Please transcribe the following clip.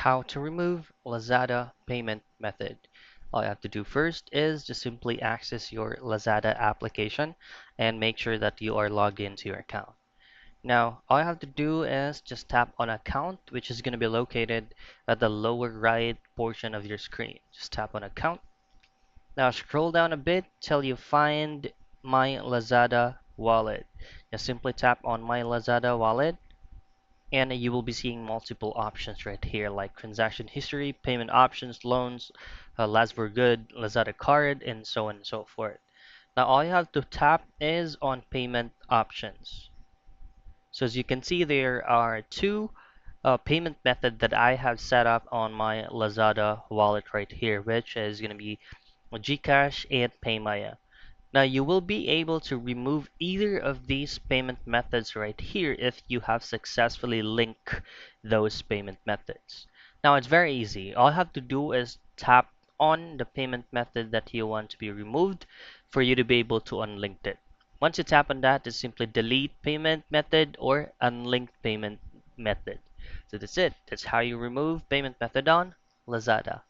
How to remove Lazada payment method. All you have to do first is just simply access your Lazada application and make sure that you are logged into your account. Now, all you have to do is just tap on account, which is going to be located at the lower right portion of your screen. Just tap on account. Now scroll down a bit till you find my Lazada wallet. Just simply tap on my Lazada wallet and you will be seeing multiple options right here like transaction history, payment options, loans, Laz for good, Lazada card, and so on and so forth. Now all you have to tap is on payment options. So as you can see, there are two payment method that I have set up on my Lazada wallet right here, which is going to be Gcash and Paymaya. Now you will be able to remove either of these payment methods right here if you have successfully linked those payment methods. Now it's very easy. All you have to do is tap on the payment method that you want to be removed for you to be able to unlink it. Once you tap on that, just simply delete payment method or unlink payment method. So that's it. That's how you remove payment method on Lazada.